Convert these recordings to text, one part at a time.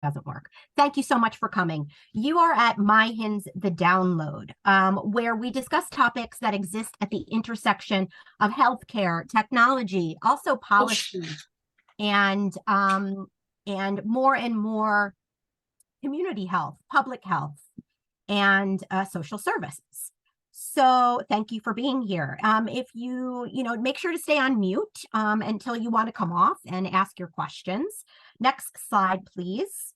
doesn't work. Thank you so much for coming. You are at MiHIN's The Download, where we discuss topics that exist at the intersection of healthcare, technology, also policy, and more and more community health, public health, and social services. So thank you for being here. If you make sure to stay on mute until you want to come off and ask your questions. Next slide, please.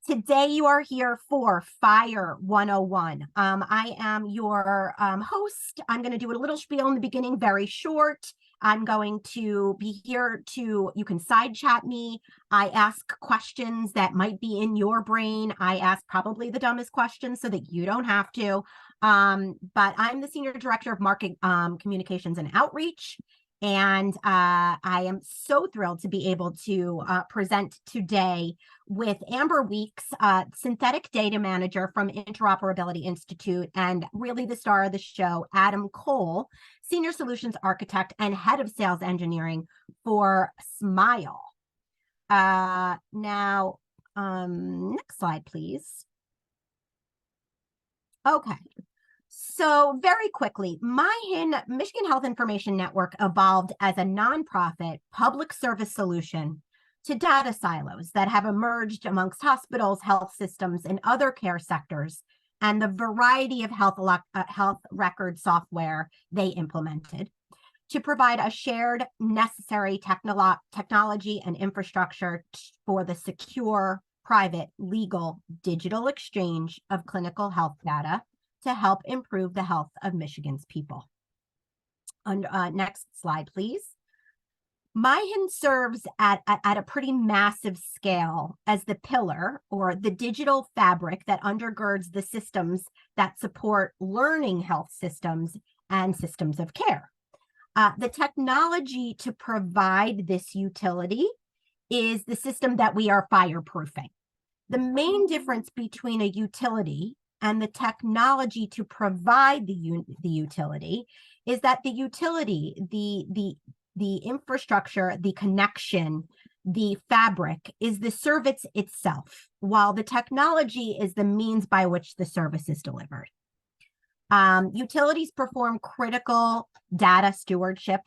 Today you are here for FHIR 101. I am your host. I'm going to do a little spiel in the beginning, very short. I'm going to be here you can side chat me. I ask questions that might be in your brain. I ask probably the dumbest questions so that you don't have to. But I'm the Senior Director of Market Communications and Outreach. And I am so thrilled to be able to present today with Amber Weeks, Synthetic Data Manager from Interoperability Institute, and really the star of the show, Adam Cole, Senior Solutions Architect and Head of Sales Engineering for Smile. Now, next slide, please. Okay. So very quickly, MiHIN, Michigan Health Information Network, evolved as a nonprofit public service solution to data silos that have emerged amongst hospitals, health systems, and other care sectors, and the variety of health record software they implemented to provide a shared necessary technology and infrastructure for the secure, private, legal, digital exchange of clinical health data to help improve the health of Michigan's people. Next slide, please. MiHIN serves at a pretty massive scale as the pillar or the digital fabric that undergirds the systems that support learning health systems and systems of care. The technology to provide this utility is the system that we are fireproofing. The main difference between a utility and the technology to provide the utility is that the utility, the infrastructure, the connection, the fabric is the service itself, while the technology is the means by which the service is delivered. Utilities perform critical data stewardship,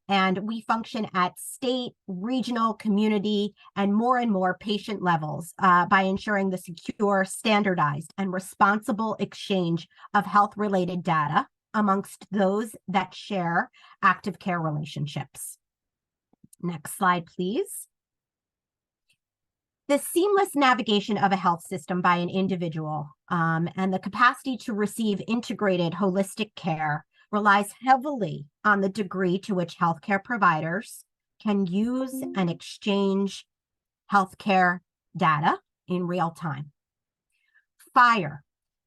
and we function at state, regional, community, and more patient levels by ensuring the secure, standardized, and responsible exchange of health-related data amongst those that share active care relationships. Next slide, please. The seamless navigation of a health system by an individual and the capacity to receive integrated holistic care relies heavily on the degree to which healthcare providers can use and exchange healthcare data in real time. FHIR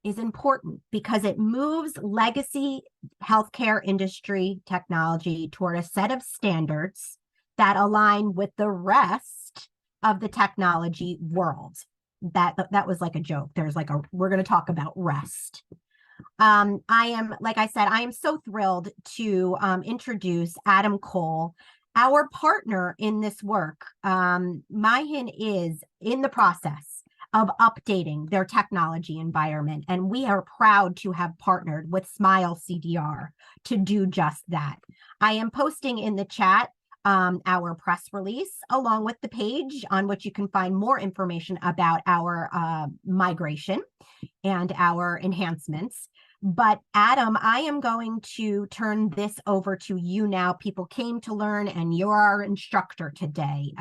is important because it moves legacy healthcare industry technology toward a set of standards that align with the rest of the technology world. That was like a joke. There's like we're going to talk about rest. Like I said, I am so thrilled to introduce Adam Cole, our partner in this work. MiHIN is in the process of updating their technology environment, and we are proud to have partnered with Smile CDR to do just that. I am posting in the chat our press release along with the page on which you can find more information about our migration and our enhancements. But Adam, I am going to turn this over to you now. People came to learn and you're our instructor today.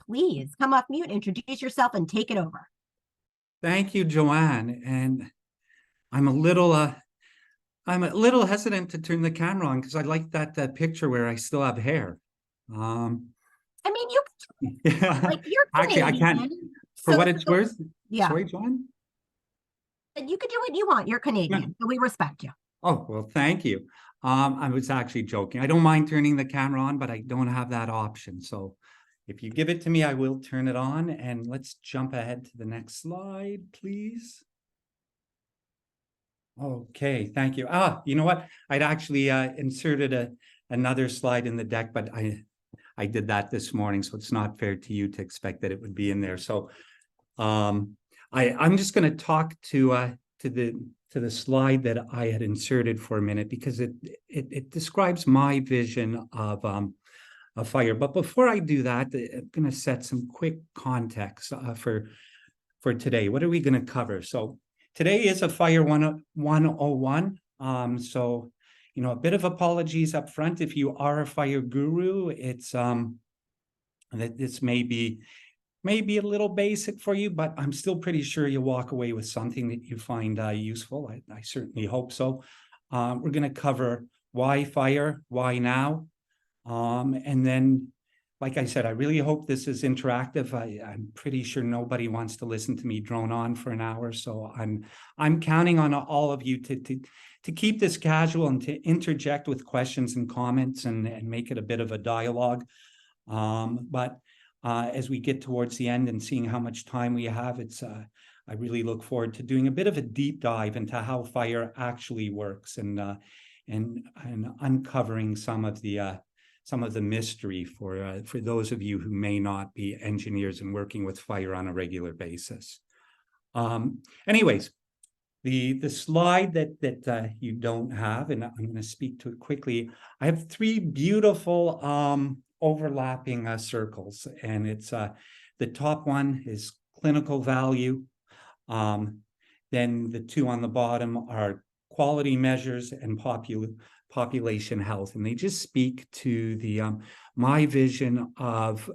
Please come off mute, introduce yourself, and take it over. Thank you, Joanne. And I'm a little hesitant to turn the camera on because I like that picture where I still have hair. I mean, you yeah. like you're Actually, I can't. For what it's worth. Yeah. Sorry, John. You can do what you want. You're Canadian, so we respect you. Oh, well, thank you. I was actually joking. I don't mind turning the camera on, but I don't have that option. So if you give it to me, I will turn it on. And let's jump ahead to the next slide, please. Okay, thank you. You know what? I'd actually inserted another slide in the deck, but I did that this morning, so it's not fair to you to expect that it would be in there. So I'm just going to talk to the slide that I had inserted for a minute, because it describes my vision of FHIR. But before I do that, I'm going to set some quick context for today. What are we going to cover? So today is a FHIR 101. So, you know, a bit of apologies up front if you are a FHIR guru. It's that this may be a little basic for you, but I'm still pretty sure you'll walk away with something that you find useful. I certainly hope so. We're going to cover why FHIR, why now, and then, like I said, I really hope this is interactive. I'm pretty sure nobody wants to listen to me drone on for an hour, so I'm counting on all of you to keep this casual and to interject with questions and comments and make it a bit of a dialogue. But as we get towards the end and seeing how much time we have, I really look forward to doing a bit of a deep dive into how FHIR actually works and uncovering some of the mystery for those of you who may not be engineers and working with FHIR on a regular basis. Anyways, the slide that you don't have, and I'm going to speak to it quickly. I have three beautiful overlapping circles, and it's the top one is clinical value. Then the two on the bottom are quality measures and population health, and they just speak to the my vision of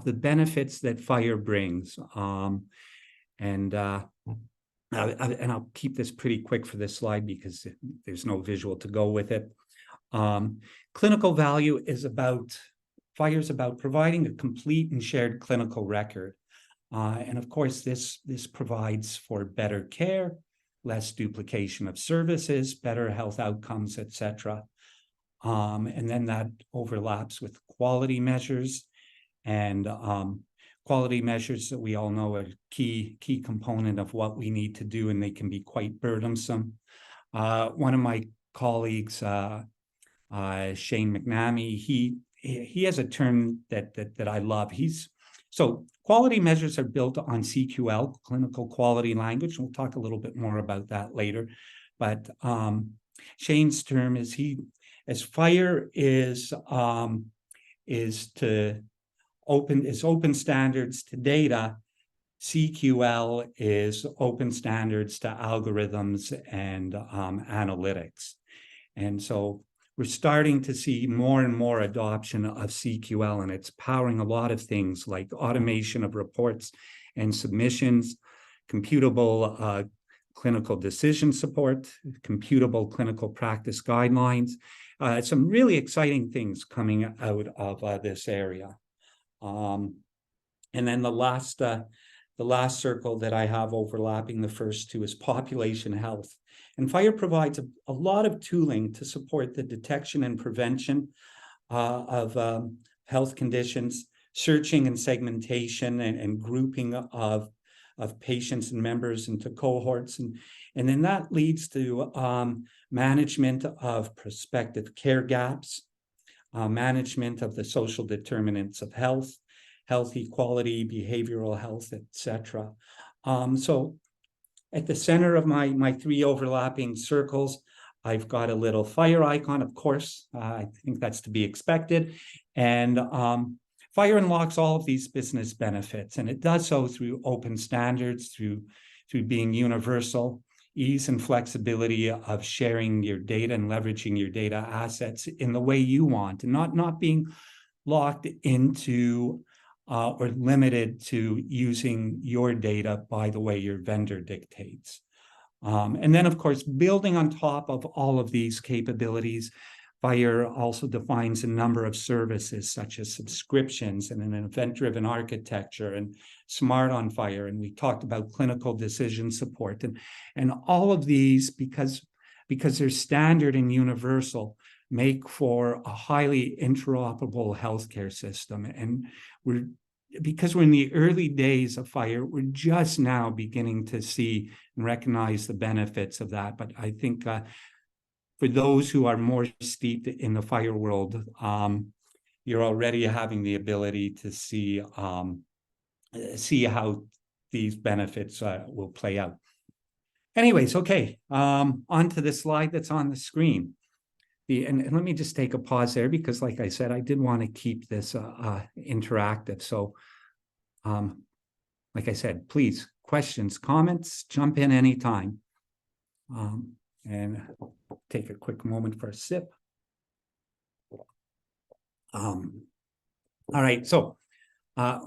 the benefits that FHIR brings. And I'll keep this pretty quick for this slide because there's no visual to go with it. Clinical value is about FHIR is about providing a complete and shared clinical record. And of course, this provides for better care, less duplication of services, better health outcomes, etc. And then that overlaps with quality measures, and quality measures that we all know are a key component of what we need to do, and they can be quite burdensome. One of my colleagues, Shane McNamee, he has a term that I love. So quality measures are built on CQL, clinical quality language. We'll talk a little bit more about that later. But Shane's term is FHIR is open standards to data. CQL is open standards to algorithms and analytics. And so we're starting to see more and more adoption of CQL, and it's powering a lot of things like automation of reports and submissions, computable clinical decision support, computable clinical practice guidelines, some really exciting things coming out of this area. And then the last circle that I have overlapping the first two is population health. And FHIR provides a lot of tooling to support the detection and prevention of health conditions, searching and segmentation and grouping of patients and members into cohorts. And then that leads to management of prospective care gaps, management of the social determinants of health, health equality, behavioral health, etc. So at the center of my three overlapping circles, I've got a little FHIR icon, of course. I think that's to be expected. And FHIR unlocks all of these business benefits, and it does so through open standards, through being universal, ease and flexibility of sharing your data and leveraging your data assets in the way you want, and not being locked into or limited to using your data by the way your vendor dictates. And then, of course, building on top of all of these capabilities, FHIR also defines a number of services such as subscriptions and an event-driven architecture and smart on FHIR. And we talked about clinical decision support, and all of these, because they're standard and universal, make for a highly interoperable healthcare system. And because we're in the early days of FHIR, we're just now beginning to see and recognize the benefits of that. But I think for those who are more steeped in the FHIR world, you're already having the ability to see how these benefits will play out. Anyways, okay, on to the slide that's on the screen. And let me just take a pause there because, like I said, I did want to keep this interactive. So, like I said, please, questions, comments, jump in anytime. And take a quick moment for a sip. All right, so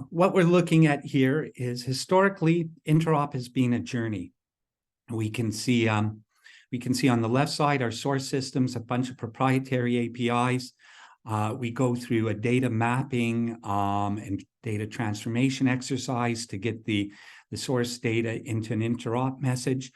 what we're looking at here is historically, interop has been a journey. We can see on the left side our source systems, a bunch of proprietary APIs. We go through a data mapping and data transformation exercise to get the source data into an interop message.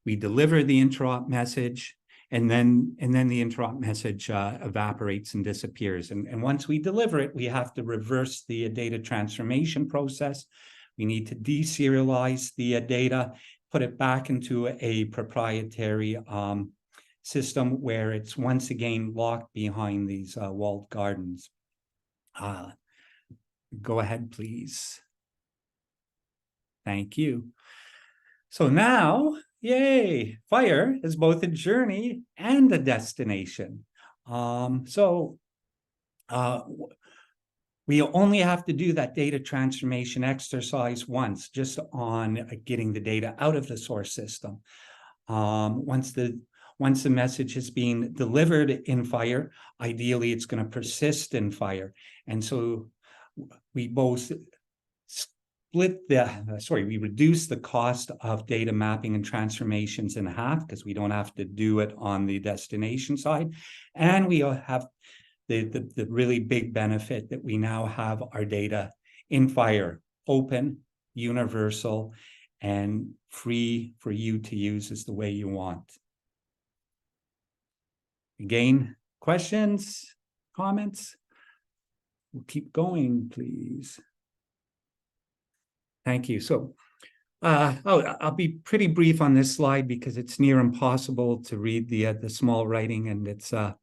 We deliver the interop message, and then the interop message evaporates and disappears. And once we deliver it, we have to reverse the data transformation process. We need to deserialize the data, put it back into a proprietary system where it's once again locked behind these walled gardens. Go ahead, please. Thank you. So now, yay, FHIR is both a journey and a destination. We only have to do that data transformation exercise once, just on getting the data out of the source system. Once the message is being delivered in FHIR, ideally it's going to persist in FHIR. And so we both we reduce the cost of data mapping and transformations in half because we don't have to do it on the destination side. And we have the really big benefit that we now have our data in FHIR, open, universal, and free for you to use as the way you want. Again, questions, comments? We'll keep going, please. Thank you. So I'll be pretty brief on this slide because it's near impossible to read the small writing, and it's and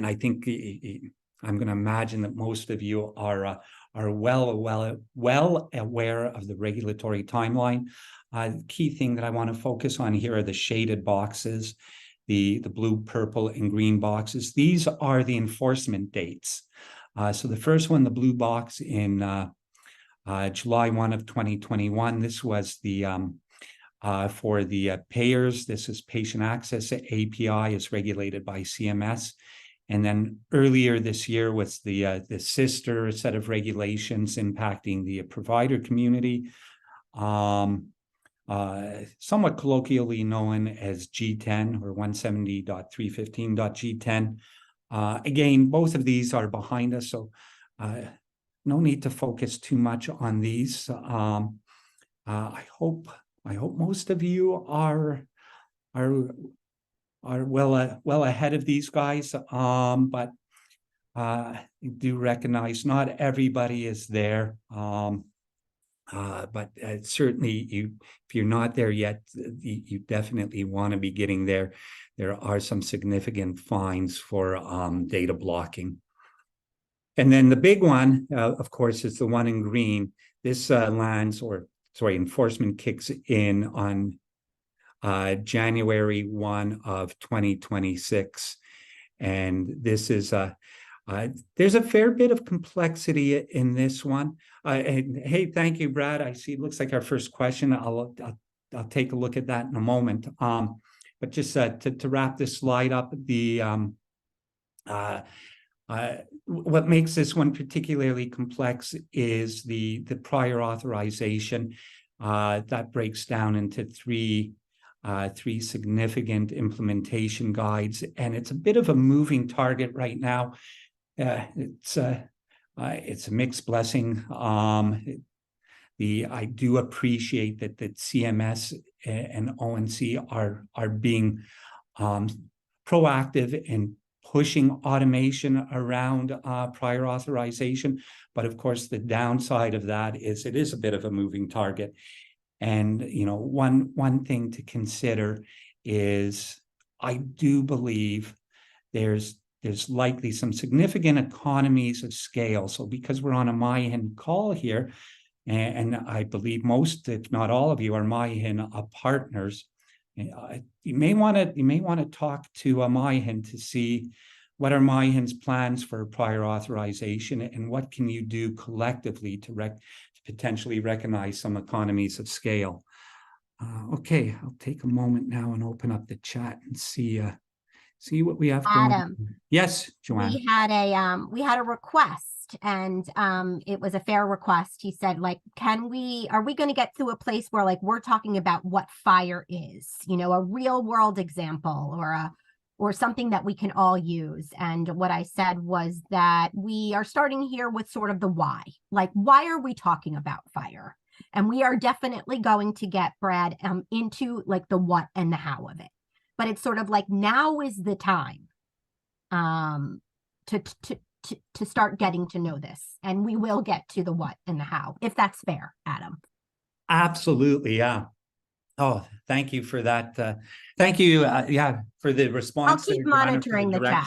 I think I'm going to imagine that most of you are well aware of the regulatory timeline. The key thing that I want to focus on here are the shaded boxes, the blue, purple, and green boxes. These are the enforcement dates. So the first one, the blue box in July 1 of 2021. This was the for the payers. This is patient access API, is regulated by CMS. And then earlier this year was the sister set of regulations impacting the provider community, somewhat colloquially known as G10 or 170.315.G10. Again, both of these are behind us, so no need to focus too much on these. I hope most of you are well ahead of these guys, but do recognize not everybody is there. But certainly, if you're not there yet, you definitely want to be getting there. There are some significant fines for data blocking. And then the big one, of course, is the one in green. This enforcement kicks in on January 1 of 2026. And this is there's a fair bit of complexity in this one. And hey, thank you, Brad. I see it looks like our first question. I'll take a look at that in a moment. But just to wrap this slide up, what makes this one particularly complex is the prior authorization. That breaks down into three significant implementation guides, and it's a bit of a moving target right now. It's a mixed blessing. I do appreciate that CMS and ONC are being proactive in pushing automation around prior authorization, but of course the downside of that is it is a bit of a moving target. And one thing to consider is I do believe there's there's likely some significant economies of scale. So because we're on a MiHIN call here, and I believe most, if not all of you, are MiHIN partners, you may want to talk to MiHIN to see what are MiHIN's plans for prior authorization, and what can you do collectively to potentially recognize some economies of scale. Okay, I'll take a moment now and open up the chat and see what we have going. Adam, Yes, Joanne. we had a request, and it was a fair request. He said, like, are we going to get to a place where, like, we're talking about what FHIR is, you know, a real world example or something that we can all use. And what I said was that we are starting here with sort of the why. Like, why are we talking about FHIR? And we are definitely going to get Brad into like the what and the how of it. But it's sort of like, now is the time to start getting to know this. And we will get to the what and the how, if that's fair, Adam. Absolutely, yeah. Oh, thank you for that. Thank you, yeah, for the response. I'll keep monitoring the chat.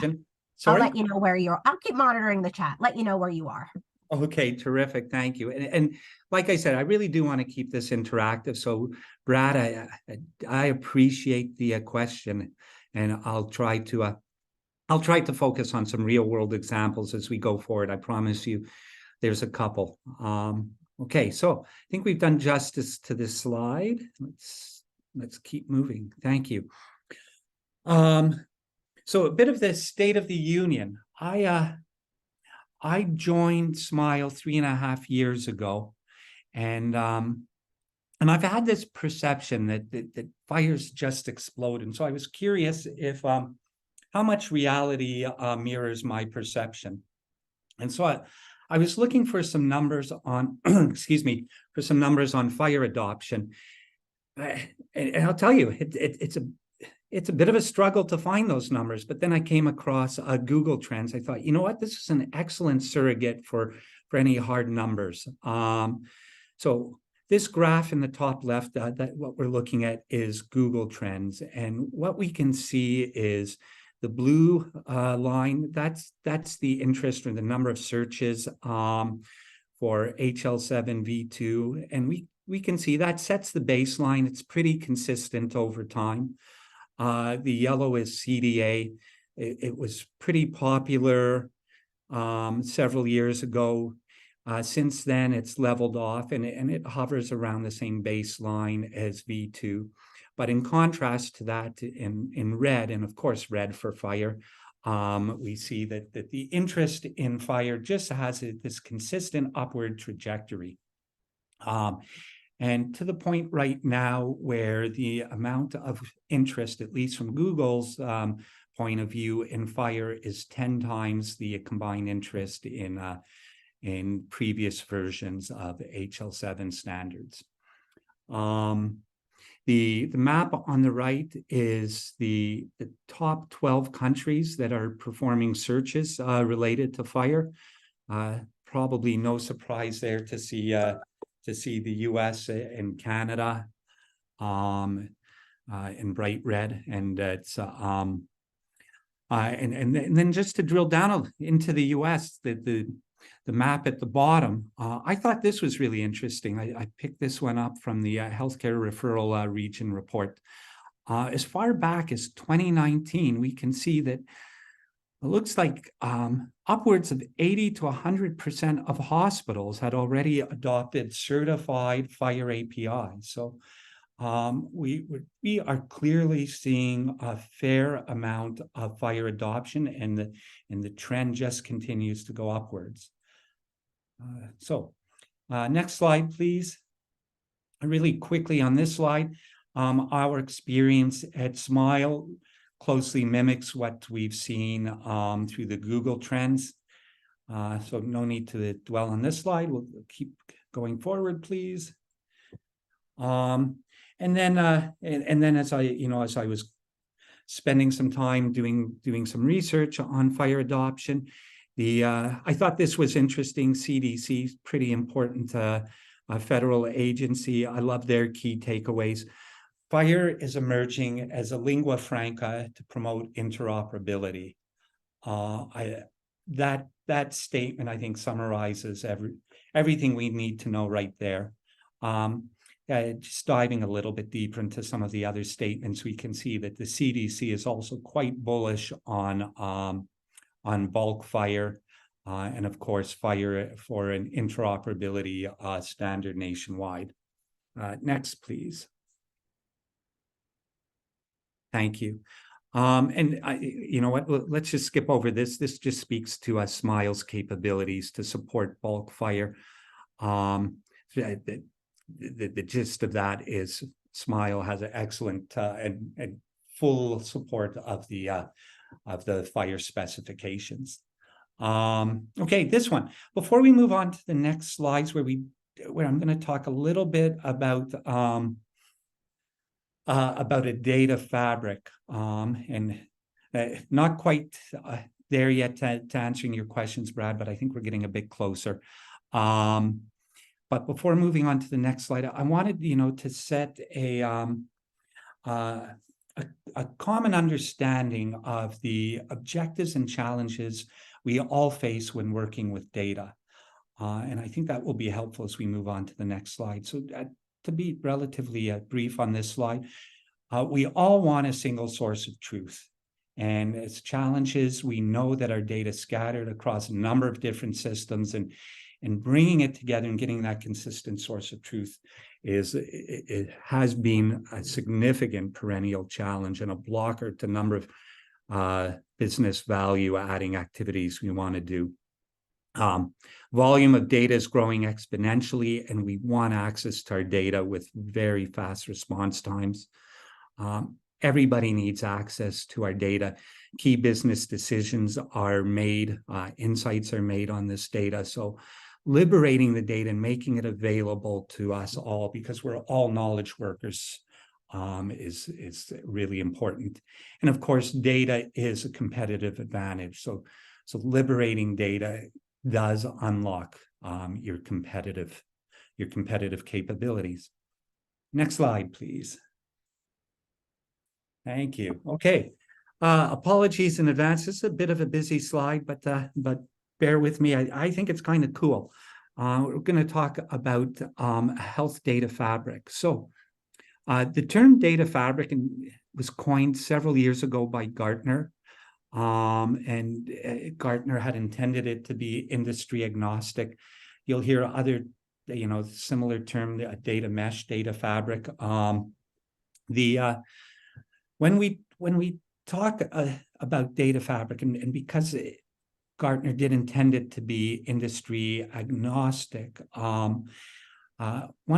Sorry? I'll let you know where you're. I'll keep monitoring the chat. Let you know where you are. Okay, terrific. Thank you. And like I said, I really do want to keep this interactive. So, Brad, I appreciate the question, and I'll try to focus on some real world examples as we go forward. I promise you, there's a couple. Okay, so I think we've done justice to this slide. Let's keep moving. Thank you. So a bit of the State of the Union. I joined SMILE 3.5 years ago, and I've had this perception that FHIR's just exploded. And so I was curious if how much reality mirrors my perception. And so I was looking for some numbers on, excuse me, for some numbers on FHIR adoption. And I'll tell you, it's a bit of a struggle to find those numbers, but then I came across Google Trends. I thought, you know what, this is an excellent surrogate for any hard numbers. So this graph in the top left, that what we're looking at is Google Trends. And what we can see is the blue line, that's the interest or the number of searches for HL7 V2. And we can see that sets the baseline. It's pretty consistent over time. The yellow is CDA. It was pretty popular several years ago. Since then, it's leveled off, and it hovers around the same baseline as V2. But in contrast to that, in red, and of course red for FHIR, we see that the interest in FHIR just has this consistent upward trajectory. And to the point right now where the amount of interest, at least from Google's point of view, in FHIR is 10 times the combined interest in previous versions of HL7 standards. The map on the right is the top 12 countries that are performing searches related to FHIR. Probably no surprise there to see the US and Canada in bright red, and it's and then just to drill down into the US, the map at the bottom, I thought this was really interesting. I picked this one up from the Healthcare Referral Region Report. As far back as 2019, we can see that it looks like upwards of 80 to 100% of hospitals had already adopted certified FHIR APIs. So we are clearly seeing a fair amount of FHIR adoption, and the trend just continues to go upwards. Next slide, please. Really quickly on this slide, our experience at SMILE closely mimics what we've seen through the Google Trends. So no need to dwell on this slide. We'll keep going forward, please. And then as I was spending some time doing some research on FHIR adoption, I thought this was interesting. CDC, pretty important federal agency. I love their key takeaways. FHIR is emerging as a lingua franca to promote interoperability. That statement, I think, summarizes everything we need to know right there. Just diving a little bit deeper into some of the other statements, we can see that the CDC is also quite bullish on bulk FHIR, and of course, FHIR for an interoperability standard nationwide. Next, please. Thank you. And you know what, let's just skip over this. This just speaks to SMILE's capabilities to support bulk FHIR. The gist of that is SMILE has an excellent and full support of the FHIR specifications. Okay, this one. Before we move on to the next slides, where I'm going to talk a little bit about a data fabric, and not quite there yet to answering your questions, Brad, but I think we're getting a bit closer. But before moving on to the next slide, I wanted, to set a common understanding of the objectives and challenges we all face when working with data. And I think that will be helpful as we move on to the next slide. So to be relatively brief on this slide, we all want a single source of truth. And as challenges, we know that our data is scattered across a number of different systems, and bringing it together and getting that consistent source of truth it has been a significant perennial challenge and a blocker to a number of business value adding activities we want to do. Volume of data is growing exponentially, and we want access to our data with very fast response times. Everybody needs access to our data. Key business decisions are made, insights are made on this data. So liberating the data and making it available to us all, because we're all knowledge workers, is really important. And of course, data is a competitive advantage. So liberating data does unlock your competitive capabilities. Next slide, please. Thank you. Okay. Apologies in advance. This is a bit of a busy slide, but bear with me. I think it's kind of cool. We're going to talk about health data fabric. So the term data fabric was coined several years ago by Gartner. And Gartner had intended it to be industry agnostic. You'll hear other, similar term, data mesh, data fabric. When we talk about data fabric, and because Gartner did intend it to be industry agnostic, one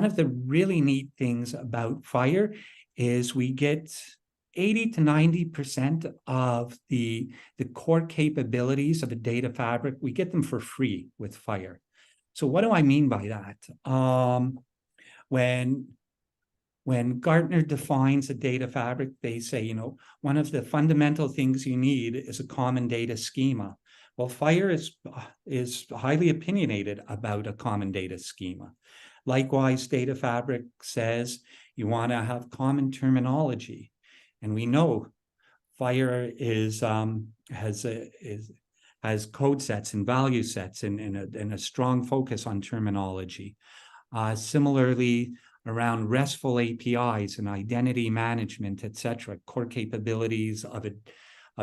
of the really neat things about FHIR is we get 80 to 90% of the core capabilities of a data fabric. We get them for free with FHIR. So what do I mean by that? When Gartner defines a data fabric, they say, one of the fundamental things you need is a common data schema. Well, FHIR is highly opinionated about a common data schema. Likewise, data fabric says you want to have common terminology. And we know FHIR has code sets and value sets and a strong focus on terminology. Similarly, around RESTful APIs and identity management, etc., core capabilities of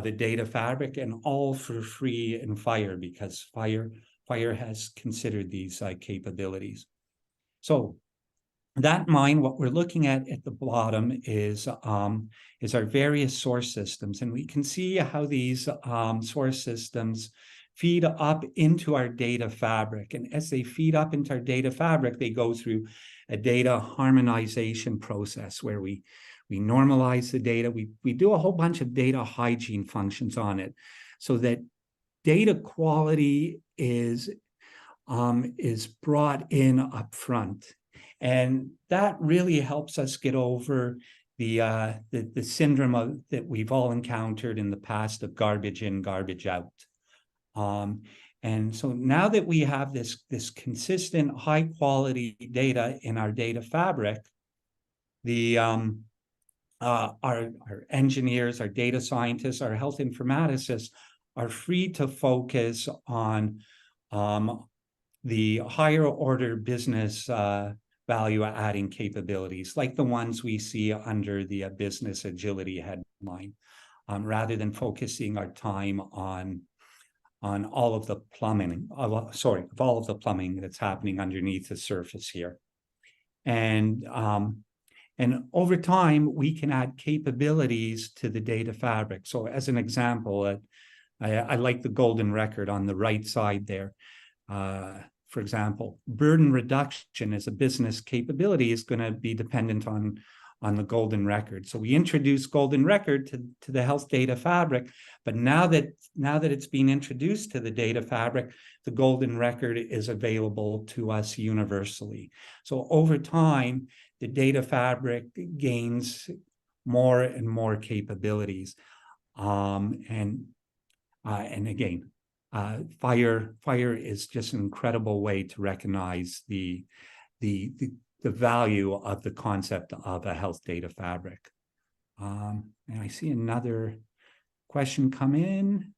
a data fabric, and all for free in FHIR, because FHIR has considered these capabilities. So that in mind, what we're looking at the bottom is our various source systems, and we can see how these source systems feed up into our data fabric. And as they feed up into our data fabric, they go through a data harmonization process where we normalize the data. We do a whole bunch of data hygiene functions on it, so that data quality is brought in up front. And that really helps us get over the syndrome that we've all encountered in the past of garbage in, garbage out. And so now that we have this consistent, high quality data in our data fabric, our engineers, our data scientists, our health informaticists are free to focus on the higher order business value adding capabilities, like the ones we see under the business agility headline, rather than focusing our time on all of the plumbing, of all of the plumbing that's happening underneath the surface here. And over time, we can add capabilities to the data fabric. So as an example, I like the golden record on the right side there. For example, burden reduction as a business capability is going to be dependent on the golden record. So we introduced golden record to the health data fabric, but now that it's being introduced to the data fabric, the golden record is available to us universally. So over time, the data fabric gains more and more capabilities. And again, FHIR is just an incredible way to recognize the value of the concept of a health data fabric. And I see another question come in.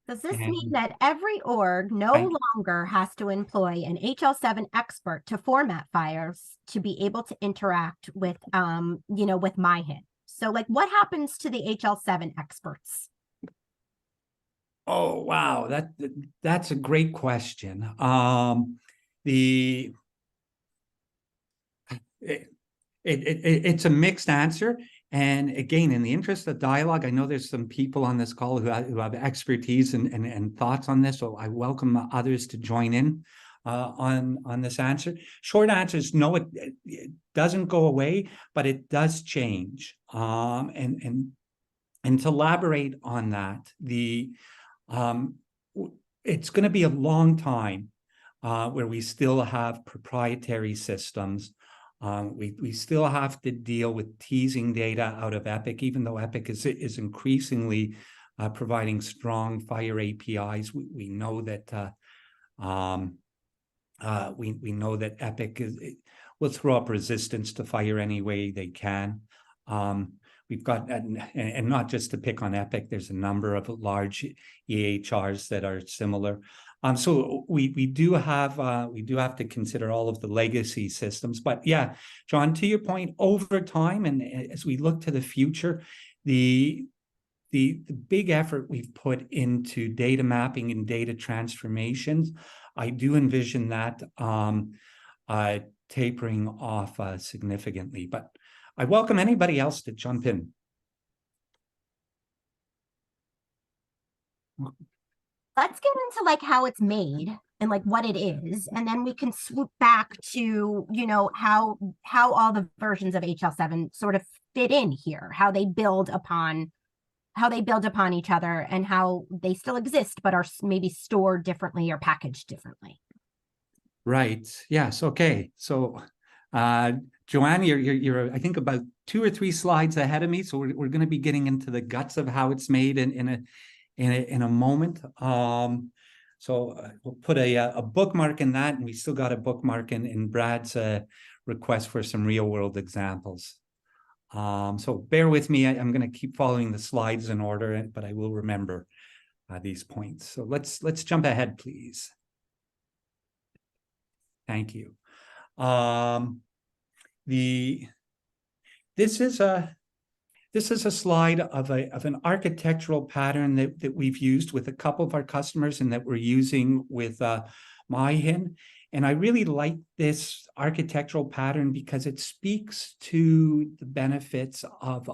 Does this mean that every org no longer has to employ an HL7 expert to format FHIRs to be able to interact with, with MiHIN? So, like, what happens to the HL7 experts? Oh, wow, that's a great question. It's a mixed answer. And again, in the interest of dialogue, I know there's some people on this call who have expertise and thoughts on this, so I welcome others to join in on this answer. Short answer is no, it doesn't go away, but it does change. And to elaborate on that, it's going to be a long time where we still have proprietary systems. We still have to deal with teasing data out of Epic, even though Epic is increasingly providing strong FHIR APIs. We know that we know that Epic will throw up resistance to FHIR any way they can. We've got, and not just to pick on Epic, there's a number of large EHRs that are similar. So we do have to consider all of the legacy systems. But yeah, John, to your point, over time and as we look to the future, the big effort we've put into data mapping and data transformations, I do envision that tapering off significantly. But I welcome anybody else to jump in. Let's get into like how it's made and like what it is, and then we can swoop back to, how all the versions of HL7 sort of fit in here, how they build upon each other and how they still exist but are maybe stored differently or packaged differently. Right. Yes. Okay. So Joanne, you're I think about 2 or 3 slides ahead of me, so we're going to be getting into the guts of how it's made in a moment. So we'll put a bookmark in that, and we still got a bookmark in Brad's request for some real world examples. So bear with me. I'm going to keep following the slides in order, but I will remember these points. So let's jump ahead, please. Thank you. This is a slide of an architectural pattern that we've used with a couple of our customers and that we're using with MiHIN. And I really like this architectural pattern because it speaks to the benefits of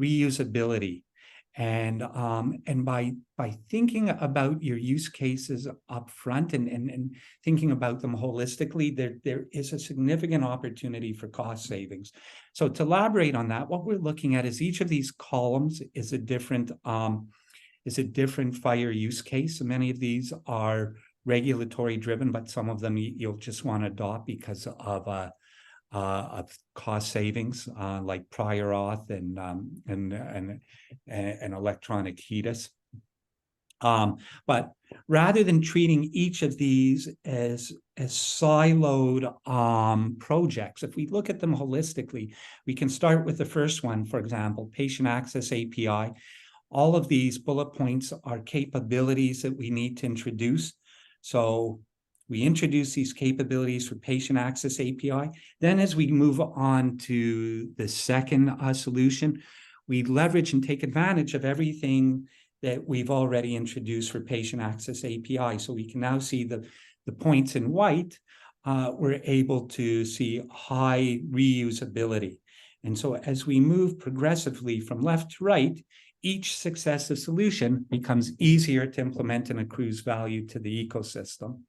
reusability. And by thinking about your use cases up front and thinking about them holistically, there is a significant opportunity for cost savings. So to elaborate on that, what we're looking at is each of these columns is a different FHIR use case. So many of these are regulatory driven, but some of them you'll just want to adopt because of cost savings, like prior auth and electronic HEDIS. But rather than treating each of these as siloed projects, if we look at them holistically, we can start with the first one, for example, patient access API. all of these bullet points are capabilities that we need to introduce. So we introduce these capabilities for patient access API. Then as we move on to the second solution, we leverage and take advantage of everything that we've already introduced for patient access API. So we can now see the points in white. We're able to see high reusability. And so as we move progressively from left to right, each successive solution becomes easier to implement and accrues value to the ecosystem.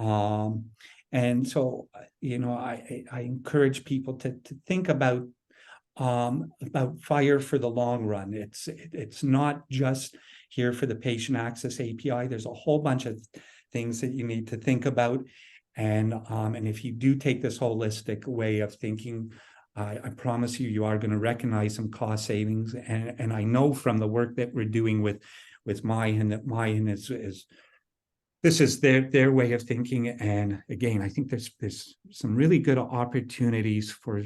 And so, you know, I encourage people to think about FHIR for the long run. It's not just here for the patient access API. There's a whole bunch of things that you need to think about. And if you do take this holistic way of thinking, I promise you, you are going to recognize some cost savings. And I know from the work that we're doing with MiHIN that MiHIN is this is their way of thinking. And again, I think there's some really good opportunities for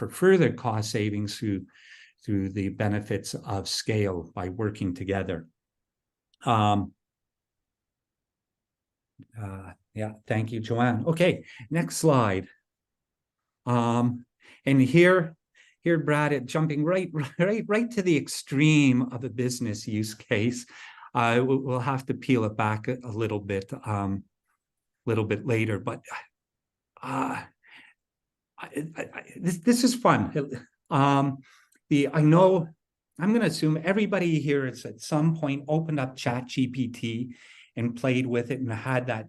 further cost savings through the benefits of scale by working together. Yeah, thank you, Joanne. Okay, next slide. And here, Brad, jumping right to the extreme of a business use case. We'll have to peel it back a little bit later, but this is fun. I know I'm going to assume everybody here has at some point opened up ChatGPT and played with it and had that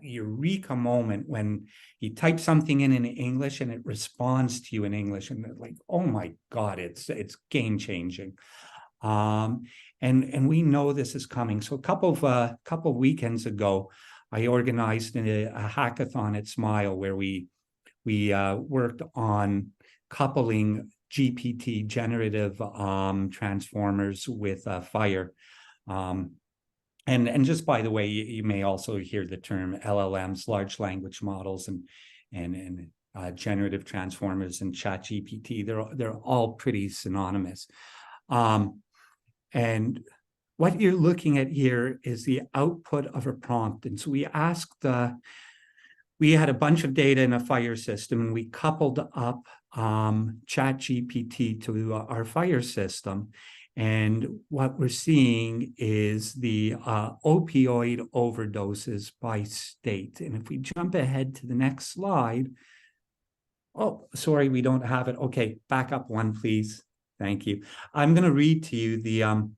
eureka moment when you type something in English and it responds to you in English, and like, oh my God, it's game changing. And we know this is coming. So a couple of weekends ago, I organized a hackathon at Smile where we worked on coupling GPT generative transformers with FHIR. And just by the way, you may also hear the term LLMs, large language models, and generative transformers and ChatGPT. They're all pretty synonymous. And what you're looking at here is the output of a prompt. And so we asked, we had a bunch of data in a FHIR system, and we coupled up ChatGPT to our FHIR system. And what we're seeing is the opioid overdoses by state. And if we jump ahead to the next slide, oh, sorry, we don't have it. Okay, back up one, please. Thank you. I'm going to read to you the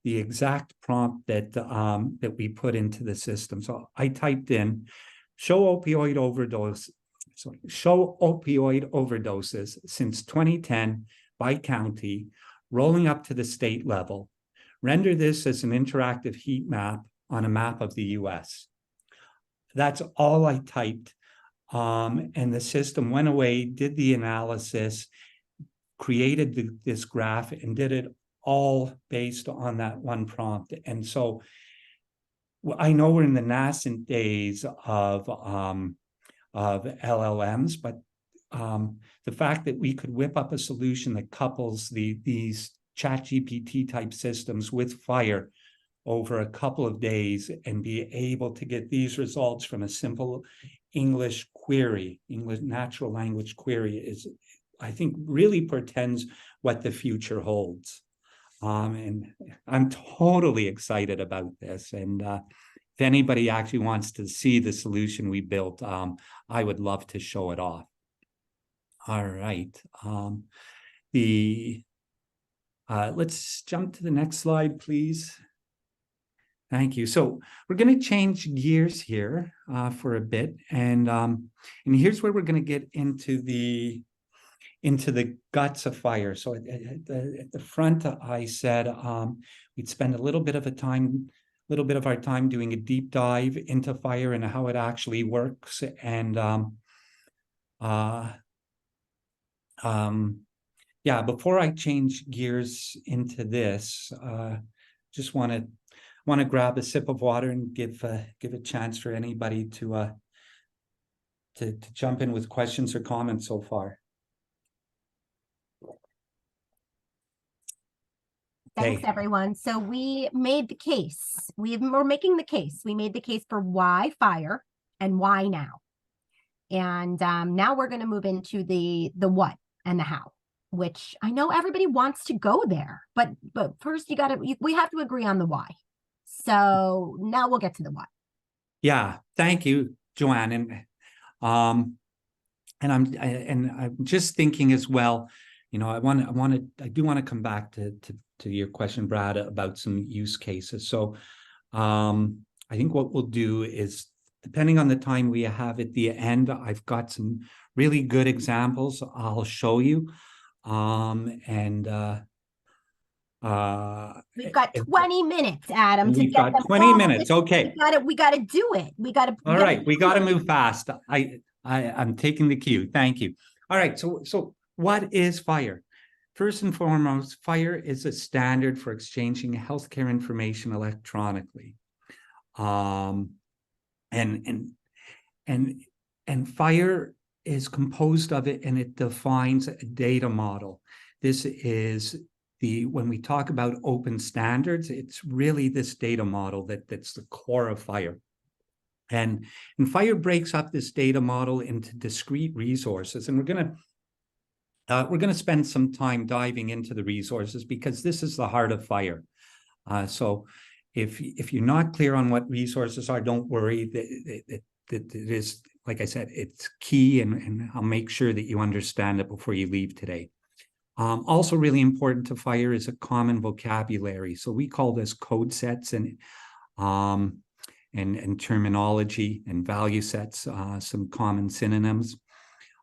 exact prompt that we put into the system. So I typed in, show opioid overdoses since 2010 by county, rolling up to the state level. Render this as an interactive heat map on a map of the US. That's all I typed. And the system went away, did the analysis, created this graph, and did it all based on that one prompt. And so I know we're in the nascent days of LLMs, but the fact that we could whip up a solution that couples these ChatGPT type systems with FHIR over a couple of days and be able to get these results from a simple English query, English natural language query, is, I think, really portends what the future holds. And I'm totally excited about this. And if anybody actually wants to see the solution we built, I would love to show it off. All right. Let's jump to the next slide, please. Thank you. So we're going to change gears here for a bit, and here's where we're going to get into the guts of FHIR. So at the front, I said we'd spend a little bit of our time doing a deep dive into FHIR and how it actually works, and yeah, before I change gears into this, just want to grab a sip of water and give a chance for anybody to jump in with questions or comments so far. Thanks, Okay. everyone. So we made the case. We're making the case. We made the case for why FHIR and why now. And now we're going to move into the what and the how, which I know everybody wants to go there, but first we have to agree on the why. So now we'll get to the why. Yeah, thank you, Joanne. And I'm just thinking as well, you know, I do want to come back to your question, Brad, about some use cases. So I think what we'll do is, depending on the time we have at the end, I've got some really good examples I'll show you. We've got 20 minutes, Adam, to we've get got them 20 all minutes. Okay. We gotta do it. All right, we got to move fast. I'm taking the cue. Thank you. All right, so what is FHIR? First and foremost, FHIR is a standard for exchanging healthcare information electronically. And FHIR is composed of it, and it defines a data model. This is when we talk about open standards, it's really this data model that's the core of FHIR. And FHIR breaks up this data model into discrete resources, and we're going to spend some time diving into the resources because this is the heart of FHIR. So if you're not clear on what resources are, don't worry. It is, like I said, it's key, and I'll make sure that you understand it before you leave today. Also really important to FHIR is a common vocabulary. So we call this code sets and terminology and value sets, some common synonyms.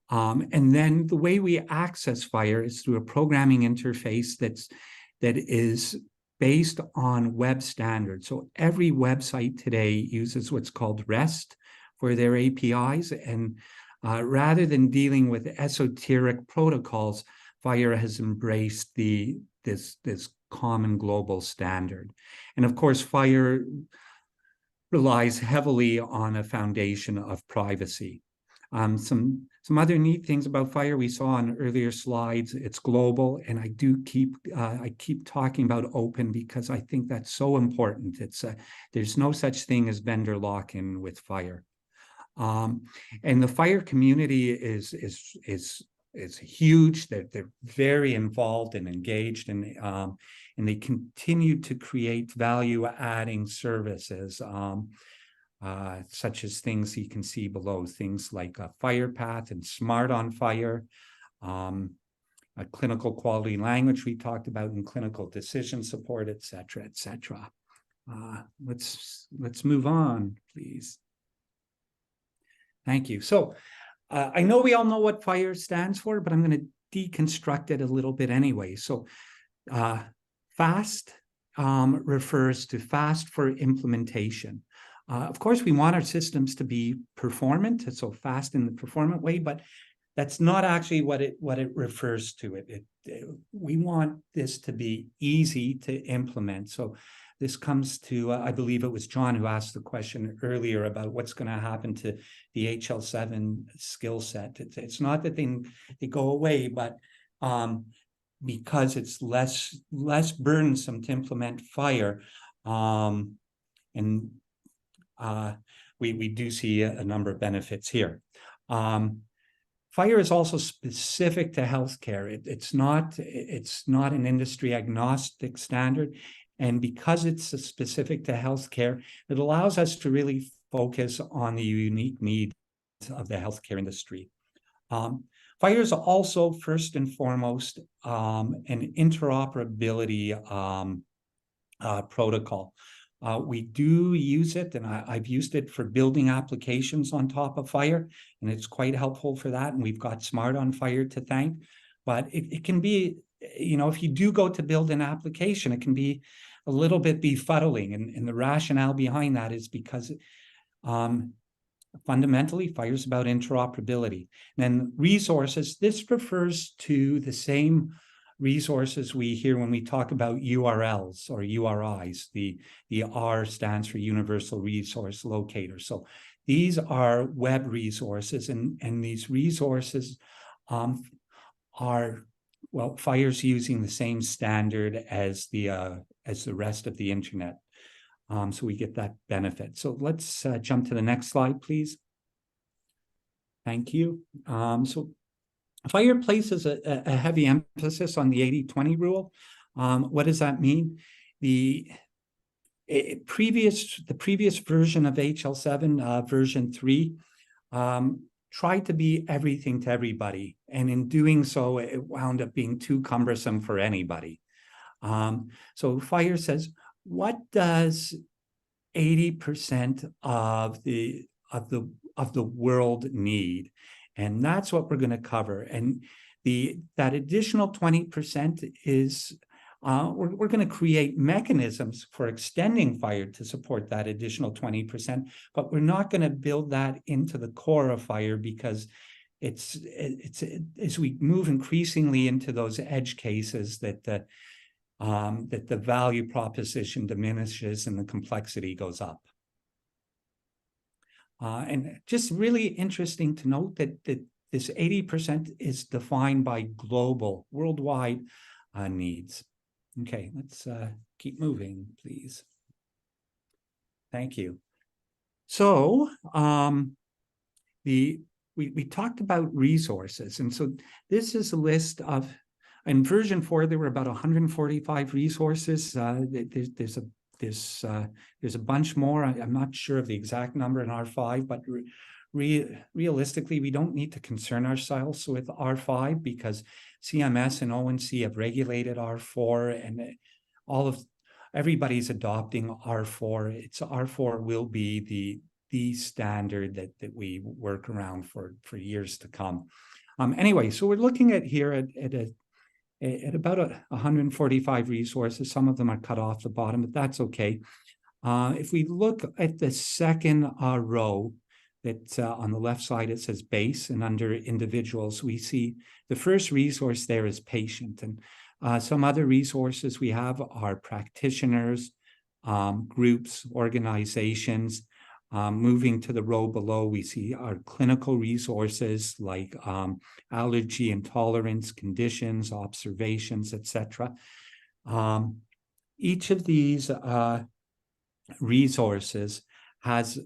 And then the way we access FHIR is through a programming interface that is based on web standards. So every website today uses what's called REST for their APIs. And rather than dealing with esoteric protocols, FHIR has embraced this common global standard. And of course, FHIR relies heavily on a foundation of privacy. Some other neat things about FHIR we saw on earlier slides. It's global, and I keep talking about open because I think that's so important. There's no such thing as vendor lock-in with FHIR, and the FHIR community is huge. They're very involved and engaged, and they continue to create value-adding services, such as things you can see below, things like FHIRpath and Smart on FHIR, a clinical quality language we talked about, in clinical decision support, et cetera, et cetera. Let's move on, please. Thank you. So I know we all know what FHIR stands for, but I'm going to deconstruct it a little bit anyway. So FAST refers to fast for implementation. Of course, we want our systems to be performant, so fast in the performant way, but that's not actually what it refers to. We want this to be easy to implement. So this comes to, I believe it was John who asked the question earlier about what's going to happen to the HL7 skill set. It's not that they go away, but because it's less burdensome to implement FHIR, and we do see a number of benefits here. FHIR is also specific to healthcare. It's not an industry agnostic standard. And because it's specific to healthcare, it allows us to really focus on the unique needs of the healthcare industry. FHIR is also, first and foremost, an interoperability protocol. We do use it, and I've used it for building applications on top of FHIR, and it's quite helpful for that. And we've got Smart on FHIR to thank. But it can be, if you do go to build an application, it can be a little bit befuddling. And the rationale behind that is because fundamentally, FHIR is about interoperability. And then resources, this refers to the same resources we hear when we talk about URLs or URIs. The R stands for Universal Resource Locator. So these are web resources, and these resources are well, FHIR's using the same standard as the rest of the internet. So we get that benefit. So let's jump to the next slide, please. Thank you. So FHIR places a heavy emphasis on the 80-20 rule. What does that mean? The previous version of HL7, version 3, tried to be everything to everybody. And in doing so, it wound up being too cumbersome for anybody. So FHIR says, what does 80% of the world need? And that's what we're going to cover. And that additional 20% is we're going to create mechanisms for extending FHIR to support that additional 20%, but we're not going to build that into the core of FHIR because it's as we move increasingly into those edge cases that the value proposition diminishes and the complexity goes up. And just really interesting to note that this 80% is defined by global, worldwide needs. Okay, let's keep moving, please. Thank you. So we talked about resources, and so this is a list of, in version 4 there were about 145 resources. There's a bunch more. I'm not sure of the exact number in R5, but realistically, we don't need to concern ourselves with R5 because CMS and ONC have regulated R4, and everybody's adopting R4. It's R4 will be the standard that we work around for years to come. Anyway, so we're looking at here at about 145 resources. Some of them are cut off the bottom, but that's okay. If we look at the second row, that on the left side it says base, and under individuals we see the first resource there is patient, and some other resources we have are practitioners, groups, organizations. Moving to the row below, we see our clinical resources like allergy and tolerance, conditions, observations, etc. Each of these resources has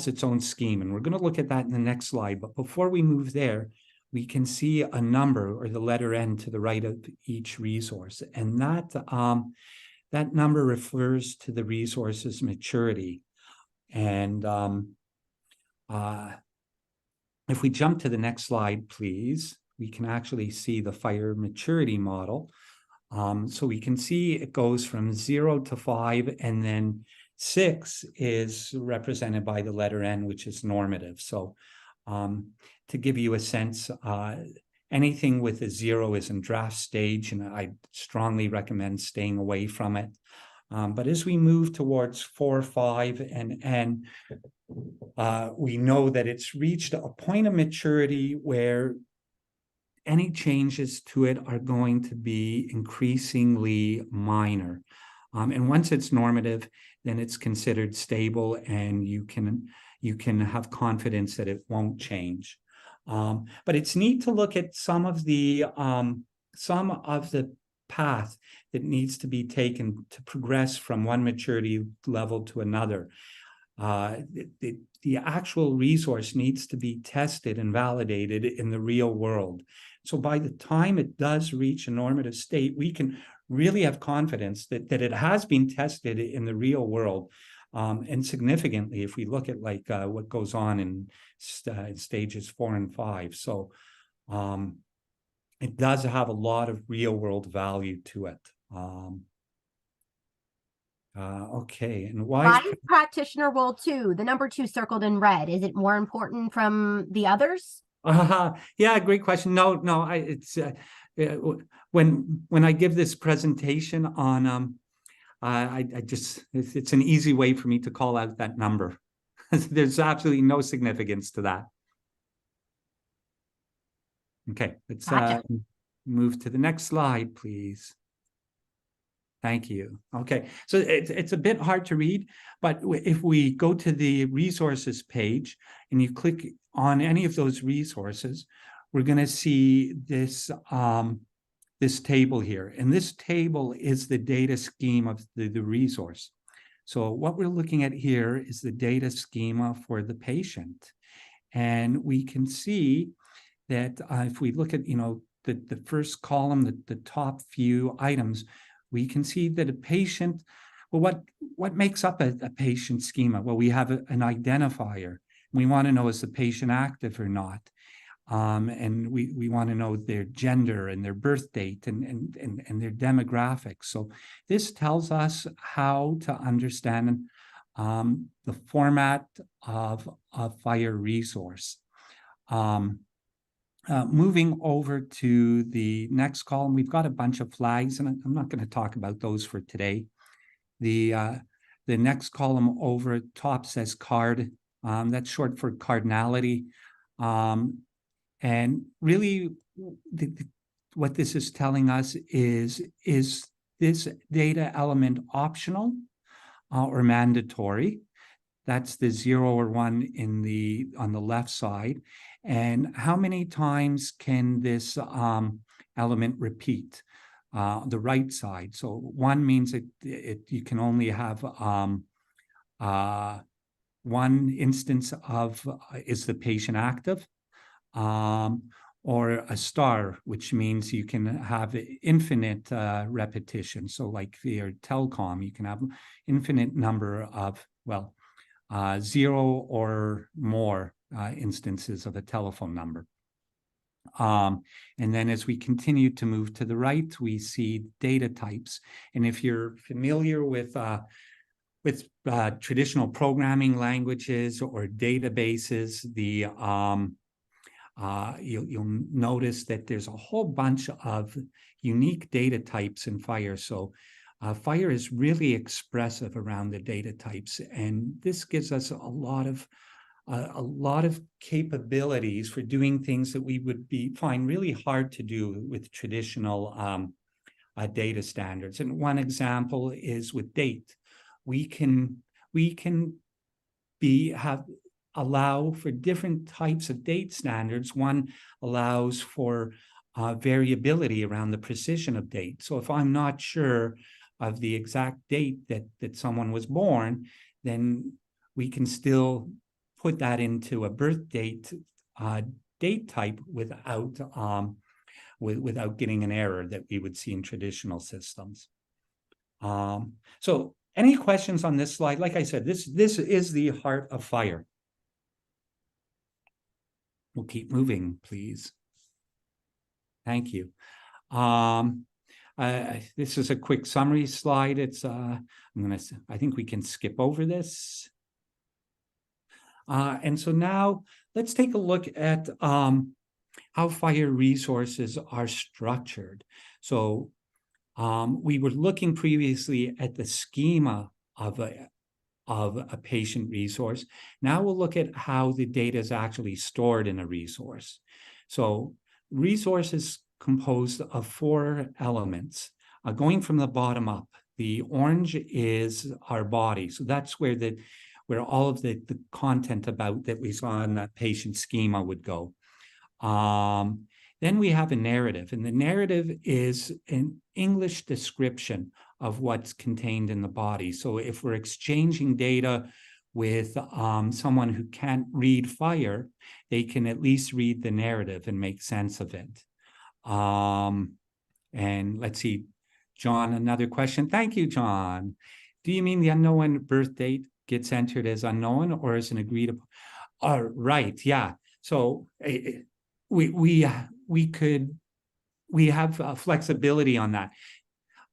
its own scheme, and we're going to look at that in the next slide. But before we move there, we can see a number or the letter N to the right of each resource, and that number refers to the resource's maturity. And if we jump to the next slide, please, we can actually see the FHIR maturity model. So we can see it goes from 0 to 5, and then 6 is represented by the letter N, which is normative. So to give you a sense, anything with a 0 is in draft stage, and I strongly recommend staying away from it. But as we move towards 4, 5, and N, we know that it's reached a point of maturity where any changes to it are going to be increasingly minor. And once it's normative, then it's considered stable, and you can have confidence that it won't change. But it's neat to look at some of the path that needs to be taken to progress from one maturity level to another. The actual resource needs to be tested and validated in the real world. So by the time it does reach a normative state, we can really have confidence that it has been tested in the real world. And significantly, if we look at what goes on in stages 4 and 5. So it does have a lot of real world value to it. Okay, and why is practitioner role 2, the number 2 circled in red? Is it more important from the others? Yeah, great question. No, it's when I give this presentation on it's an easy way for me to call out that number. There's absolutely no significance to that. Okay, let's move to the next slide, please. Thank you. Okay, so it's a bit hard to read, but if we go to the resources page and you click on any of those resources, we're going to see this, this table here. And this table is the data scheme of the resource. So what we're looking at here is the data schema for the patient. And we can see that if we look at, the first column, the top few items, we can see that a patient, well, what makes up a patient schema? Well, we have an identifier. We want to know, is the patient active or not? And we want to know their gender and their birth date and their demographics. So this tells us how to understand the format of a FHIR resource. Moving over to the next column, we've got a bunch of flags, and I'm not going to talk about those for today. The next column over top says card. That's short for cardinality. And really, what this is telling us is this data element optional or mandatory? That's the 0 or 1 on the left side. And how many times can this element repeat? The right side. So 1 means you can only have one instance of is the patient active, or a star, which means you can have infinite repetition. So like your telecom, you can have infinite number of, 0 or more instances of a telephone number. And then as we continue to move to the right, we see data types. And if you're familiar with traditional programming languages or databases, you'll notice that there's a whole bunch of unique data types in FHIR. So FHIR is really expressive around the data types, and this gives us a lot of capabilities for doing things that we would find really hard to do with traditional data standards. And one example is with date. We can allow for different types of date standards. One allows for variability around the precision of date. So if I'm not sure of the exact date that someone was born, then we can still put that into a birth date date type without getting an error that we would see in traditional systems. So any questions on this slide? Like I said, this is the heart of FHIR. We'll keep moving, please. Thank you. This is a quick summary slide. It's I think we can skip over this. And so now let's take a look at how FHIR resources are structured. So we were looking previously at the schema of a patient resource. Now we'll look at how the data is actually stored in a resource. So resource is composed of 4 elements, going from the bottom up. The orange is our body. So that's where all of the content about that we saw in that patient schema would go. Then we have a narrative, and the narrative is an English description of what's contained in the body. So if we're exchanging data with someone who can't read FHIR, they can at least read the narrative and make sense of it. And let's see, John, another question. Thank you, John. Do you mean the unknown birth date gets entered as unknown or as an agreed upon? Right, yeah. So we have flexibility on that.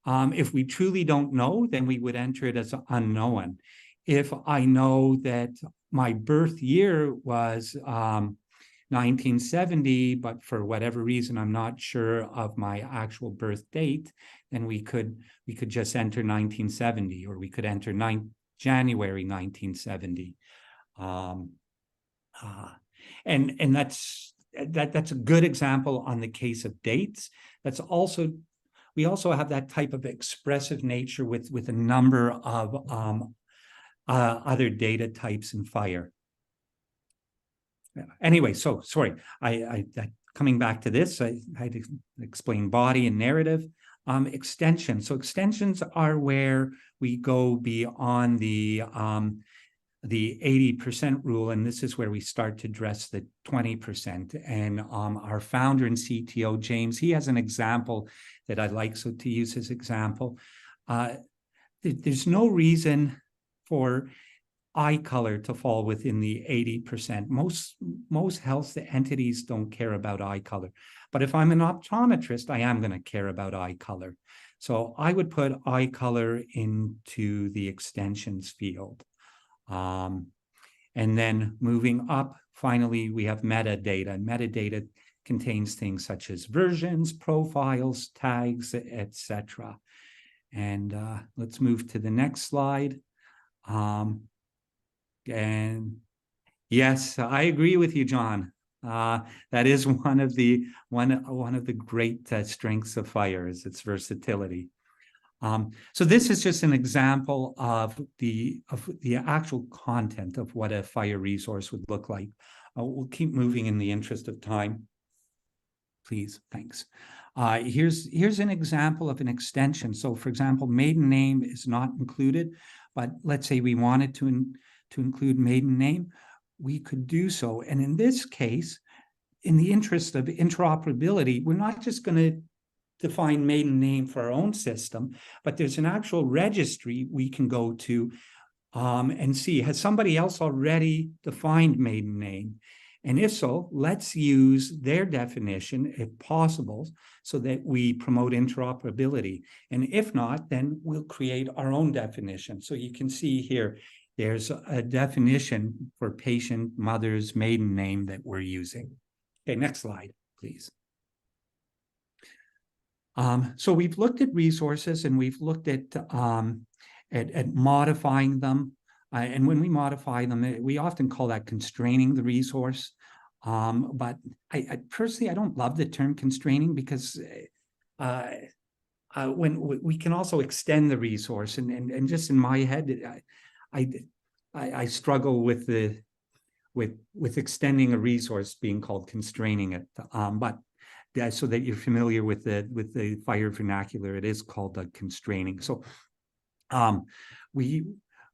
If we truly don't know, then we would enter it as unknown. If I know that my birth year was 1970, but for whatever reason I'm not sure of my actual birth date, then we could just enter 1970, or we could enter January 1970. And that's a good example on the case of dates. We also have that type of expressive nature with a number of other data types in FHIR. Anyway, so sorry, I coming back to this, I had to explain body and narrative. Extensions. So extensions are where we go beyond the 80% rule, and this is where we start to address the 20%. And our founder and CTO, James, he has an example that I'd like to use his example. There's no reason for eye color to fall within the 80%. Most health entities don't care about eye color. But if I'm an optometrist, I am going to care about eye color. So I would put eye color into the extensions field. And then moving up, finally, we have metadata. Metadata contains things such as versions, profiles, tags, etc. And let's move to the next slide. And yes, I agree with you, John. That is one of the great strengths of FHIR is its versatility. So this is just an example of the actual content of what a FHIR resource would look like. We'll keep moving in the interest of time. Please, thanks. Here's an example of an extension. So for example, maiden name is not included, but let's say we wanted to include maiden name, we could do so. And in this case, in the interest of interoperability, we're not just going to define maiden name for our own system, but there's an actual registry we can go to and see, has somebody else already defined maiden name? And if so, let's use their definition if possible, so that we promote interoperability. And if not, then we'll create our own definition. So you can see here, there's a definition for patient mother's maiden name that we're using. Okay, next slide, please. So we've looked at resources and we've looked at modifying them. And when we modify them, we often call that constraining the resource. But I personally, I don't love the term constraining, because when we can also extend the resource, and just in my head, I struggle with extending a resource being called constraining it. But so that you're familiar with the FHIR vernacular, it is called constraining. So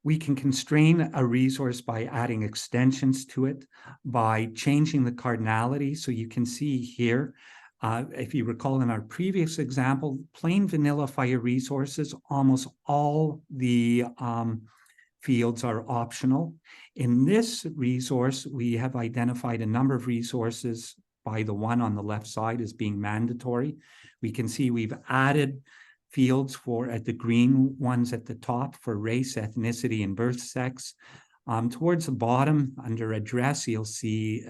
we can constrain a resource by adding extensions to it, by changing the cardinality. So you can see here, if you recall in our previous example, plain vanilla FHIR resources, almost all the fields are optional. In this resource, we have identified a number of resources by the one on the left side as being mandatory. We can see we've added fields at the green ones at the top for race, ethnicity, and birth sex. Towards the bottom, under address, you'll see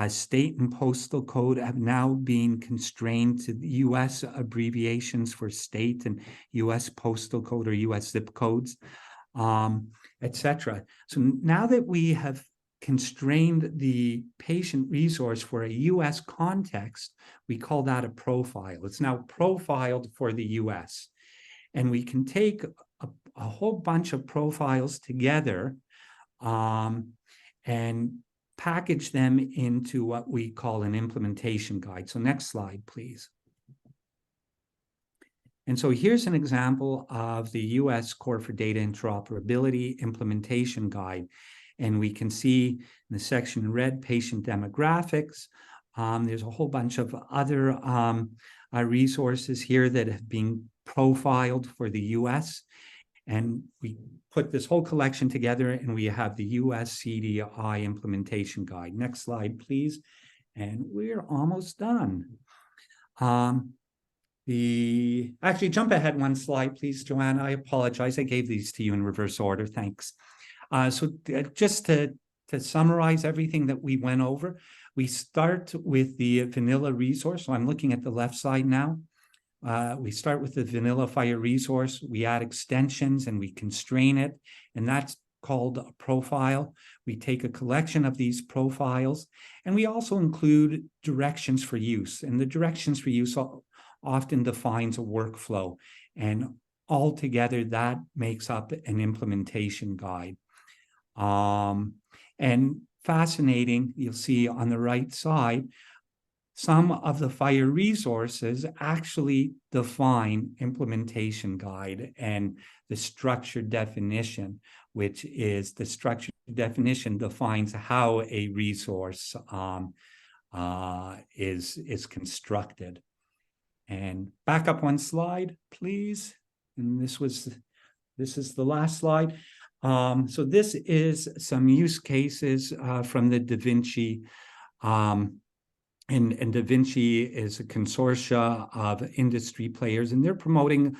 state and postal code have now been constrained to the US abbreviations for state and US postal code or US zip codes, etc. So now that we have constrained the patient resource for a US context, we call that a profile. It's now profiled for the US. And we can take a whole bunch of profiles together and package them into what we call an implementation guide. So next slide, please. And so here's an example of the US Core for Data Interoperability Implementation Guide. And we can see in the section in red, patient demographics. There's a whole bunch of other resources here that have been profiled for the US. And we put this whole collection together and we have the US CDI implementation guide. Next slide, please. And we're almost done. Actually, jump ahead one slide, please, Joanne. I apologize. I gave these to you in reverse order. Thanks. So just to summarize everything that we went over, we start with the vanilla resource. So I'm looking at the left side now. We start with the vanilla FHIR resource. We add extensions and we constrain it, and that's called a profile. We take a collection of these profiles, and we also include directions for use. And the directions for use often defines a workflow, and altogether that makes up an implementation guide. And fascinating, you'll see on the right side, some of the FHIR resources actually define implementation guide and the structured definition, which is the structured definition defines how a resource is constructed. And back up one slide, please. And this is the last slide. So this is some use cases from the Da Vinci. And Da Vinci is a consortia of industry players, and they're promoting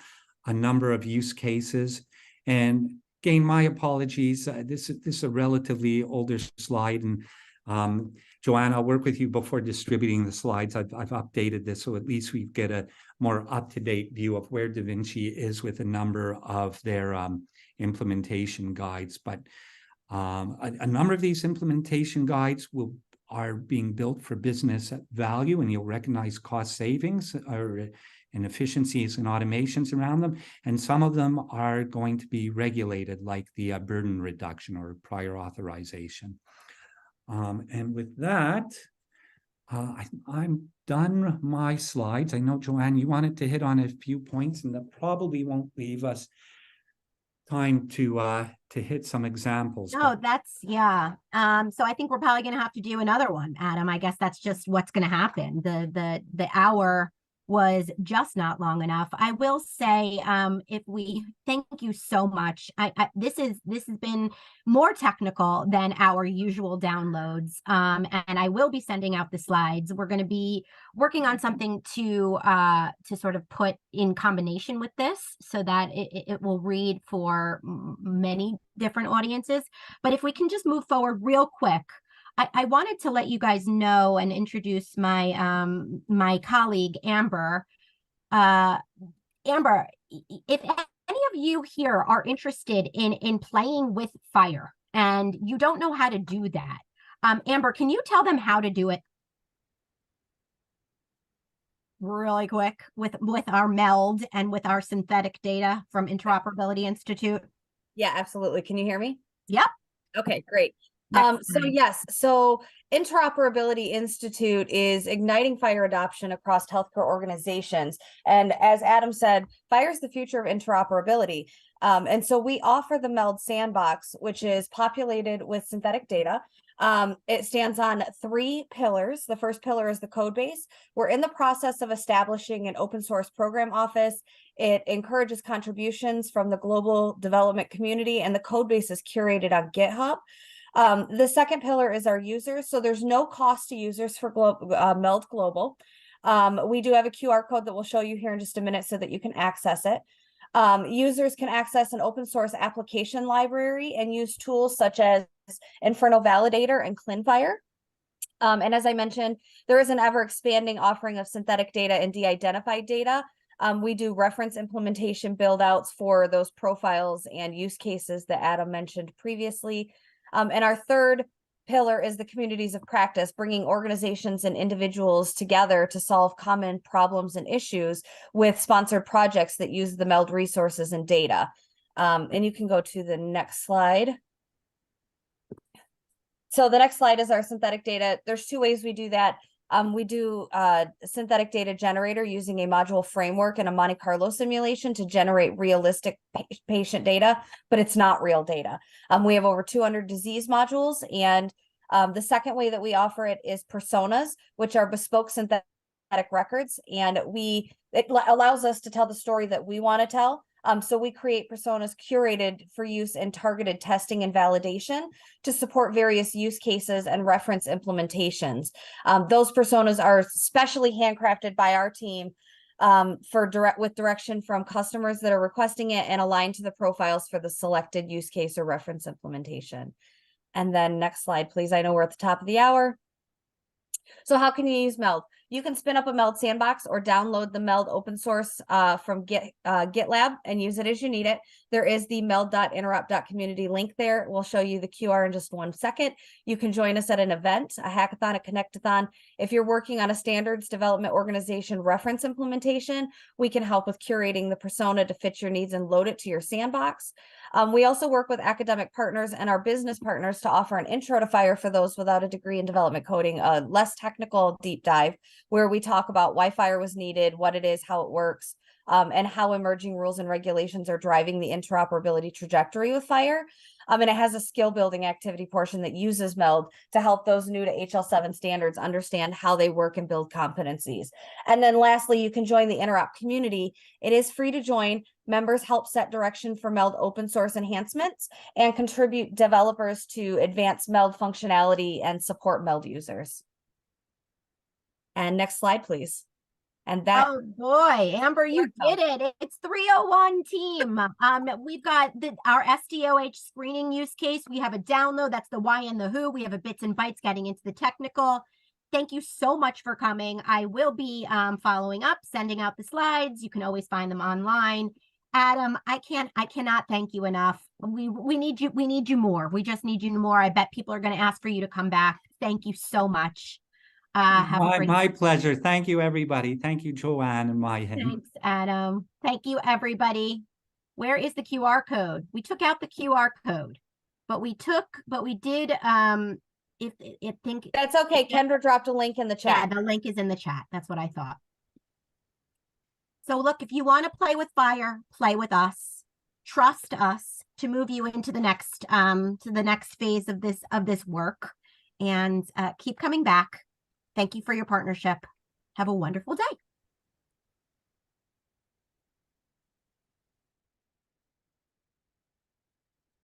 a number of use cases. And again, my apologies. This is a relatively older slide, and Joanne, I'll work with you before distributing the slides. I've updated this, so at least we get a more up-to-date view of where Da Vinci is with a number of their implementation guides. But a number of these implementation guides are being built for business value, and you'll recognize cost savings and efficiencies and automations around them. And some of them are going to be regulated, like the burden reduction or prior authorization. And with that, I'm done my slides. I know, Joanne, you wanted to hit on a few points, and that probably won't leave us time to hit some examples. No, that's, yeah. So I think we're probably going to have to do another one, Adam. I guess that's just what's going to happen. The hour was just not long enough. I will say, thank you so much. This has been more technical than our usual downloads. And I will be sending out the slides. We're going to be working on something to sort of put in combination with this so that it will read for many different audiences. But if we can just move forward real quick, I wanted to let you guys know and introduce my my colleague, Amber. Amber, if any of you here are interested in playing with FHIR and you don't know how to do that, Amber, can you tell them how to do it? Really quick with our MELD and with our synthetic data from Interoperability Institute. Yeah, absolutely. Can you hear me? Yep. Okay, great. So Interoperability Institute is igniting FHIR adoption across healthcare organizations. And as Adam said, FHIR is the future of interoperability. And so we offer the MELD sandbox, which is populated with synthetic data. It stands on 3 pillars. The first pillar is the code base. We're in the process of establishing an open source program office. It encourages contributions from the global development community, and the code base is curated on GitHub. The second pillar is our users. So there's no cost to users for MELD Global. We do have a QR code that we'll show you here in just a minute so that you can access it. Users can access an open source application library and use tools such as Inferno Validator and ClinFHIR. And as I mentioned, there is an ever expanding offering of synthetic data and de-identified data. We do reference implementation build outs for those profiles and use cases that Adam mentioned previously. And our third pillar is the communities of practice, bringing organizations and individuals together to solve common problems and issues with sponsored projects that use the MELD resources and data. And you can go to the next slide. So the next slide is our synthetic data. There's 2 ways we do that. We do a synthetic data generator using a module framework and a Monte Carlo simulation to generate realistic patient data, but it's not real data. We have over 200 disease modules, and the second way that we offer it is personas, which are bespoke synthetic records, and it allows us to tell the story that we want to tell. So we create personas curated for use in targeted testing and validation to support various use cases and reference implementations. Those personas are specially handcrafted by our team with direction from customers that are requesting it and aligned to the profiles for the selected use case or reference implementation. And then next slide, please. I know we're at the top of the hour. So how can you use MELD? You can spin up a MELD sandbox or download the MELD open source from GitLab and use it as you need it. There is the meld.interop.community link there. We'll show you the QR in just 1 second. You can join us at an event, a hackathon, a connectathon. If you're working on a standards development organization reference implementation, we can help with curating the persona to fit your needs and load it to your sandbox. We also work with academic partners and our business partners to offer an intro to FHIR for those without a degree in development coding, a less technical deep dive, where we talk about why FHIR was needed, what it is, how it works, and how emerging rules and regulations are driving the interoperability trajectory with FHIR. And it has a skill building activity portion that uses MELD to help those new to HL7 standards understand how they work and build competencies. And then lastly, you can join the interop community. It is free to join. Members help set direction for MELD open source enhancements and contribute developers to advance MELD functionality and support MELD users. And next slide, please. And that, oh boy, Amber, you did it. It's 301 team. We've got our SDOH screening use case. We have a download. That's the why and the who. We have a bits and bytes getting into the technical. Thank you so much for coming. I will be following up, sending out the slides. You can always find them online. Adam, I cannot thank you enough. We need you. We need you more. We just need you more. I bet people are going to ask for you to come back. Thank you so much. My pleasure. Thank you, everybody. Thank you, Joanne and MiHIN. Thanks, Adam. Thank you, everybody. Where is the QR code? We took out the QR code, but we did, think that's okay. Kendra dropped a link in the chat. Yeah, the link is in the chat. That's what I thought. So look, if you want to play with FHIR, play with us. Trust us to move you into the next phase of this work, and keep coming back. Thank you for your partnership. Have a wonderful day.